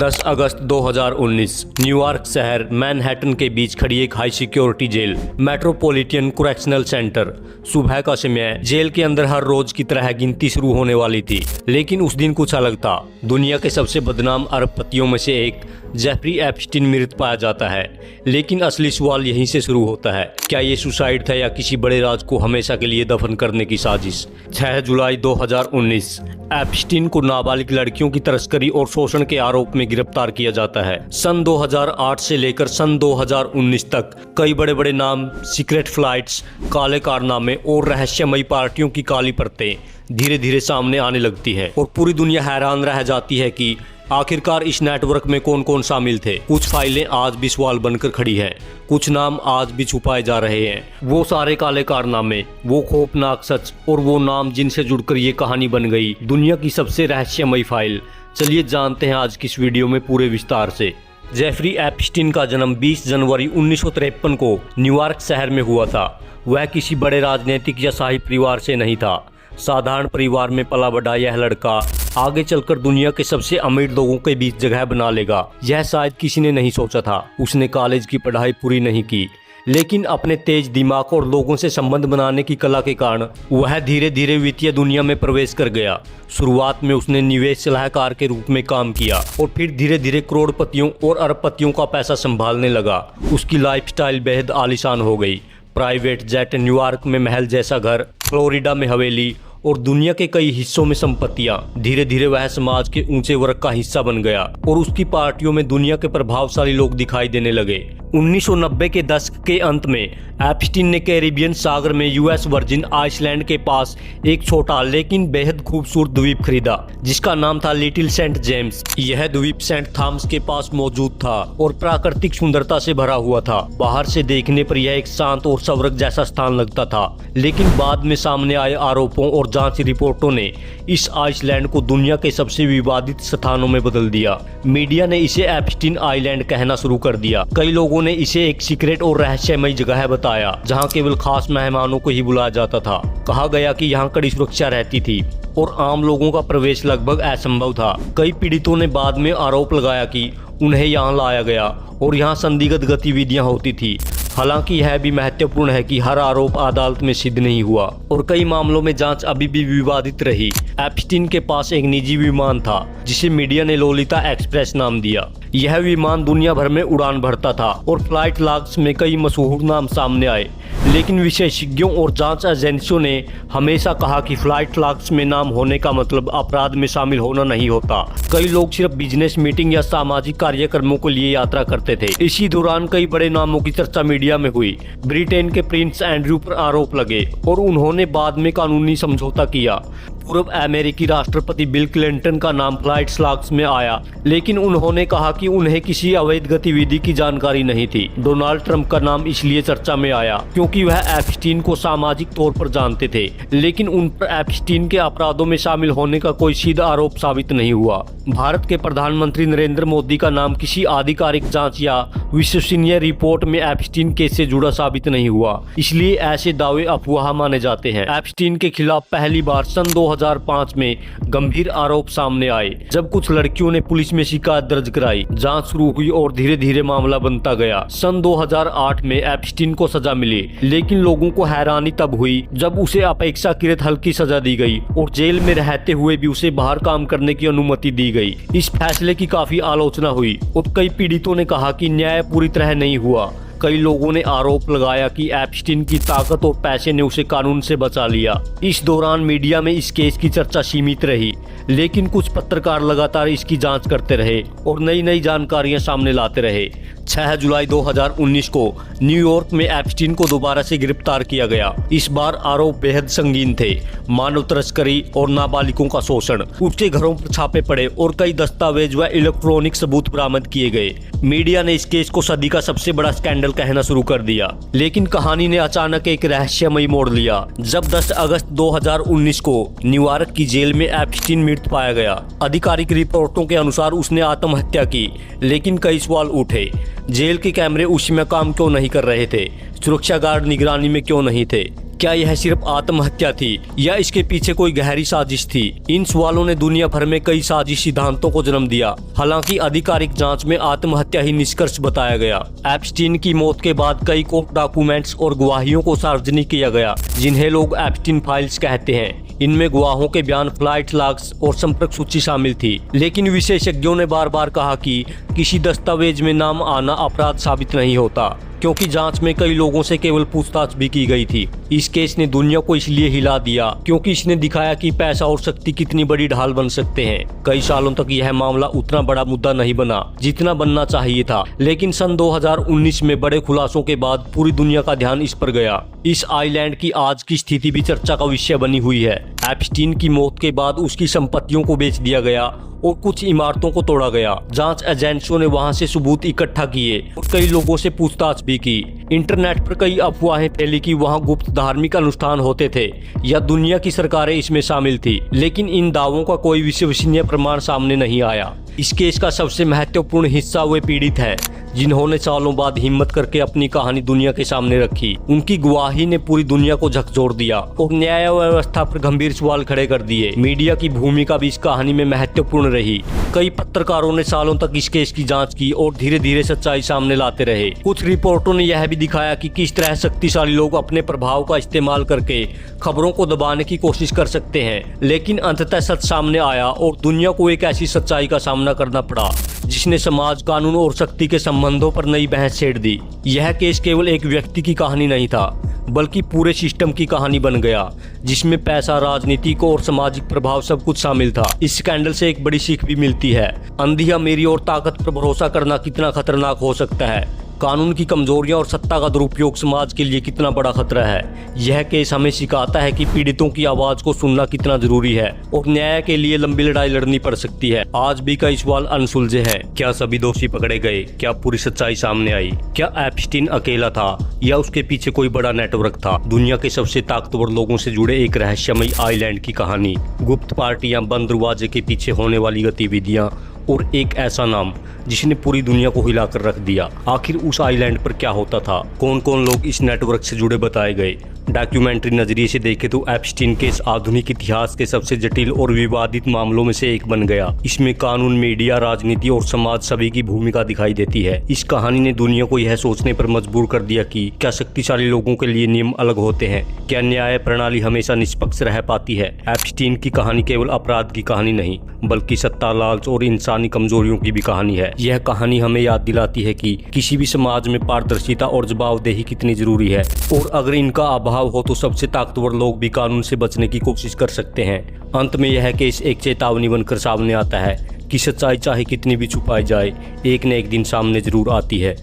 10 अगस्त 2019 New York शहर Manhattan के बीच खड़ी एक high security jail metropolitan correctional centre. सुबह का समय, जेल के अंदर हर रोज की तरह गिनती शुरू होने वाली थी, लेकिन उस दिन कुछ अलग था। दुनिया के सबसे बदनाम अरबपतियों में से एक जेफरी एप्स्टीन मृत पाया जाता है, लेकिन असली सवाल यहीं से शुरू होता है। क्या ये सुसाइड था या किसी बड़े राज को हमेशा के लिए दफन करने की साजिश? 6 जुलाई 2019 एप्स्टीन को नाबालिग लड़कियों की तस्करी और शोषण के आरोप में गिरफ्तार किया जाता है। सन 2008 से लेकर सन 2019 तक कई बड़े बड़े नाम, सीक्रेट फ्लाइट्स, काले कारनामे और रहस्यमयी पार्टियों की काली परतें धीरे धीरे सामने आने लगती है और पूरी दुनिया हैरान रह जाती है कि आखिरकार इस नेटवर्क में कौन कौन शामिल थे। कुछ फाइलें आज भी सवाल बनकर खड़ी हैं, कुछ नाम आज भी छुपाए जा रहे हैं। वो सारे काले कारनामे, वो खौफनाक सच और वो नाम जिनसे जुड़कर ये कहानी बन गई दुनिया की सबसे रहस्यमयी फाइल। चलिए जानते हैं आज की इस वीडियो में पूरे विस्तार से। जेफरी एप्स्टीन का जन्म 20 जनवरी 1953 को न्यूयॉर्क शहर में हुआ था। वह किसी बड़े राजनीतिक या शाही परिवार से नहीं था। साधारण परिवार में पला बढ़ा यह लड़का आगे चलकर दुनिया के सबसे अमीर लोगों के बीच जगह बना लेगा, यह शायद किसी ने नहीं सोचा था। उसने कॉलेज की पढ़ाई पूरी नहीं की, लेकिन अपने तेज दिमाग और लोगों से संबंध बनाने की कला के कारण वह धीरे धीरे वित्तीय दुनिया में प्रवेश कर गया। शुरुआत में उसने निवेश सलाहकार के रूप में काम किया और फिर धीरे धीरे करोड़पतियों और अरबपतियों का पैसा संभालने लगा। उसकी लाइफस्टाइल बेहद आलीशान हो गई। प्राइवेट जेट, न्यूयॉर्क में महल जैसा घर, फ्लोरिडा में हवेली और दुनिया के कई हिस्सों में संपत्तियां। धीरे धीरे वह समाज के ऊंचे वर्ग का हिस्सा बन गया और उसकी पार्टियों में दुनिया के प्रभावशाली लोग दिखाई देने लगे। 1990 के दशक के अंत में एप्स्टीन ने कैरिबियन सागर में यूएस वर्जिन आइसलैंड के पास एक छोटा लेकिन बेहद खूबसूरत द्वीप खरीदा, जिसका नाम था लिटिल सेंट जेम्स। यह द्वीप सेंट थॉमस के पास मौजूद था और प्राकृतिक सुंदरता से भरा हुआ था। बाहर से देखने पर यह एक शांत और स्वर्ग जैसा स्थान लगता था, लेकिन बाद में सामने आए आरोपों और जांच रिपोर्टों ने इस आइसलैंड को दुनिया के सबसे विवादित स्थानों में बदल दिया। मीडिया ने इसे एप्स्टीन आइलैंड कहना शुरू कर दिया। कई लोगों ने इसे एक सीक्रेट और रहस्यमयी जगह बताया, जहां केवल खास मेहमानों को ही बुलाया जाता था। कहा गया कि यहां कड़ी सुरक्षा रहती थी और आम लोगों का प्रवेश लगभग असंभव था। कई पीड़ितों ने बाद में आरोप लगाया कि उन्हें यहां लाया गया और यहां संदिग्ध गतिविधियां होती थी। हालांकि यह भी महत्वपूर्ण है कि हर आरोप अदालत में सिद्ध नहीं हुआ और कई मामलों में जांच अभी भी विवादित रही। एप्स्टीन के पास एक निजी विमान था जिसे मीडिया ने लोलिता एक्सप्रेस नाम दिया। यह विमान दुनिया भर में उड़ान भरता था और फ्लाइट लॉग्स में कई मशहूर नाम सामने आए, लेकिन विशेषज्ञों और जांच एजेंसियों ने हमेशा कहा कि फ्लाइट लॉग्स में नाम होने का मतलब अपराध में शामिल होना नहीं होता। कई लोग सिर्फ बिजनेस मीटिंग या सामाजिक कार्यक्रमों के लिए यात्रा करते थे। इसी दौरान कई बड़े नामों की चर्चा मीडिया में हुई। ब्रिटेन के प्रिंस एंड्रयू पर आरोप लगे और उन्होंने बाद में कानूनी समझौता किया। पूर्व अमेरिकी राष्ट्रपति बिल क्लिंटन का नाम फ्लाइट लॉग्स में आया, लेकिन उन्होंने कहा कि उन्हें किसी अवैध गतिविधि की जानकारी नहीं थी। डोनाल्ड ट्रंप का नाम इसलिए चर्चा में आया क्योंकि वह एप्स्टीन को सामाजिक तौर पर जानते थे, लेकिन उन पर एप्स्टीन के अपराधों में शामिल होने का कोई सीधा आरोप साबित नहीं हुआ। भारत के प्रधानमंत्री नरेंद्र मोदी का नाम किसी आधिकारिक जांच या विश्वसनीय रिपोर्ट में एप्स्टीन केस से जुड़ा साबित नहीं हुआ, इसलिए ऐसे दावे अफवाह माने जाते हैं। एप्स्टीन के खिलाफ पहली बार सन 2005 में गंभीर आरोप सामने आए, जब कुछ लड़कियों ने पुलिस में शिकायत दर्ज कराई। जांच शुरू हुई और धीरे धीरे मामला बनता गया। सन 2008 में एप्स्टीन को सजा मिली, लेकिन लोगों को हैरानी तब हुई जब उसे अपेक्षाकृत हल्की सजा दी गई और जेल में रहते हुए भी उसे बाहर काम करने की अनुमति दी गई। इस फैसले की काफी आलोचना हुई और कई पीड़ितों ने कहा कि न्याय पूरी तरह नहीं हुआ। कई लोगों ने आरोप लगाया कि एप्स्टीन की ताकत और पैसे ने उसे कानून से बचा लिया। इस दौरान मीडिया में इस केस की चर्चा सीमित रही, लेकिन कुछ पत्रकार लगातार इसकी जांच करते रहे और नई नई जानकारियां सामने लाते रहे। 6 जुलाई 2019 को न्यूयॉर्क में एप्स्टीन को दोबारा से गिरफ्तार किया गया। इस बार आरोप बेहद संगीन थे, मानव तस्करी और नाबालिगों का शोषण। उसके घरों पर छापे पड़े और कई दस्तावेज व इलेक्ट्रॉनिक सबूत बरामद किए गए। मीडिया ने इस केस को सदी का सबसे बड़ा स्कैंडल कहना शुरू कर दिया, लेकिन कहानी ने अचानक एक रहस्यमयी मोड़ लिया जब 10 अगस्त 2019 को न्यूयॉर्क की जेल में एप्स्टीन मृत पाया गया। आधिकारिक रिपोर्टों के अनुसार उसने आत्महत्या की, लेकिन कई सवाल उठे। जेल के कैमरे उस समय काम क्यों नहीं कर रहे थे? सुरक्षा गार्ड निगरानी में क्यों नहीं थे? क्या यह सिर्फ आत्महत्या थी या इसके पीछे कोई गहरी साजिश थी? इन सवालों ने दुनिया भर में कई साजिश सिद्धांतों को जन्म दिया। हालांकि आधिकारिक जांच में आत्महत्या ही निष्कर्ष बताया गया। एप्स्टीन की मौत के बाद कई कोर्ट डॉक्यूमेंट्स और गवाहियों को सार्वजनिक किया गया, जिन्हें लोग एप्स्टीन फाइल्स कहते हैं। इनमें गवाहों के बयान, फ्लाइट लॉग्स और संपर्क सूची शामिल थी। लेकिन विशेषज्ञों ने बार बार कहा कि किसी दस्तावेज में नाम आना अपराध साबित नहीं होता, क्योंकि जांच में कई लोगों से केवल पूछताछ भी की गई थी। इस केस ने दुनिया को इसलिए हिला दिया क्योंकि इसने दिखाया कि पैसा और शक्ति कितनी बड़ी ढाल बन सकते हैं। कई सालों तक यह मामला उतना बड़ा मुद्दा नहीं बना जितना बनना चाहिए था, लेकिन सन 2019 में बड़े खुलासों के बाद पूरी दुनिया का ध्यान इस पर गया। इस आइलैंड की आज की स्थिति भी चर्चा का विषय बनी हुई है। एप्स्टीन की मौत के बाद उसकी संपत्तियों को बेच दिया गया और कुछ इमारतों को तोड़ा गया। जांच एजेंसियों ने वहां से सबूत इकट्ठा किए और कई लोगों से पूछताछ भी की। इंटरनेट पर कई अफवाहें फैली कि वहां गुप्त धार्मिक अनुष्ठान होते थे या दुनिया की सरकारें इसमें शामिल थी, लेकिन इन दावों का कोई विश्वसनीय प्रमाण सामने नहीं आया। इस केस का सबसे महत्वपूर्ण हिस्सा वे पीड़ित है जिन्होंने सालों बाद हिम्मत करके अपनी कहानी दुनिया के सामने रखी। उनकी गवाही ने पूरी दुनिया को झकझोर दिया और न्याय व्यवस्था पर गंभीर सवाल खड़े कर दिए। मीडिया की भूमिका भी इस कहानी में महत्वपूर्ण रही। कई पत्रकारों ने सालों तक इस केस की जांच की और धीरे धीरे सच्चाई सामने लाते रहे। कुछ रिपोर्टों ने यह भी दिखाया कि किस तरह शक्तिशाली लोग अपने प्रभाव का इस्तेमाल करके खबरों को दबाने की कोशिश कर सकते हैं, लेकिन अंततः सच सामने आया और दुनिया को एक ऐसी सच्चाई का सामना करना पड़ा जिसने समाज, कानून और शक्ति के संबंधों पर नई बहस छेड़ दी। यह केस केवल एक व्यक्ति की कहानी नहीं था, बल्कि पूरे सिस्टम की कहानी बन गया, जिसमें पैसा, राजनीतिक और सामाजिक प्रभाव सब कुछ शामिल था। इस स्कैंडल से एक बड़ी सीख भी मिलती है। अंधी अमीरी और ताकत पर भरोसा करना कितना खतरनाक हो सकता है। कानून की कमजोरियां और सत्ता का दुरुपयोग समाज के लिए कितना बड़ा खतरा है। यह केस हमें सिखाता है कि पीड़ितों की आवाज को सुनना कितना जरूरी है और न्याय के लिए लंबी लड़ाई लड़नी पड़ सकती है। आज भी कई सवाल अनसुलझे हैं। क्या सभी दोषी पकड़े गए? क्या पूरी सच्चाई सामने आई? क्या एप्स्टीन अकेला था या उसके पीछे कोई बड़ा नेटवर्क था? दुनिया के सबसे ताकतवर लोगों से जुड़े एक रहस्यमयी आइलैंड की कहानी, गुप्त पार्टियां, बंद दरवाजे के पीछे होने वाली गतिविधियां और एक ऐसा नाम जिसने पूरी दुनिया को हिलाकर रख दिया। आखिर उस आइलैंड पर क्या होता था? कौन कौन लोग इस नेटवर्क से जुड़े बताए गए? डॉक्यूमेंट्री नजरिए से देखें तो एप्स्टीन केस आधुनिक इतिहास के सबसे जटिल और विवादित मामलों में से एक बन गया। इसमें कानून, मीडिया, राजनीति और समाज सभी की भूमिका दिखाई देती है। इस कहानी ने दुनिया को यह सोचने पर मजबूर कर दिया कि क्या शक्तिशाली लोगों के लिए नियम अलग होते हैं? क्या न्याय प्रणाली हमेशा निष्पक्ष रह पाती है? एप्स्टीन की कहानी केवल अपराध की कहानी नहीं, बल्कि सत्ता, लालच और इंसानी कमजोरियों की भी कहानी है। यह कहानी हमें याद दिलाती है कि किसी भी समाज में पारदर्शिता और जवाबदेही कितनी जरूरी है, और अगर इनका अभाव हो तो सबसे ताकतवर लोग भी कानून से बचने की कोशिश कर सकते हैं। अंत में यह केस एक चेतावनी बनकर सामने आता है कि सच्चाई चाहे कितनी भी छुपाई जाए, एक न एक दिन सामने जरूर आती है।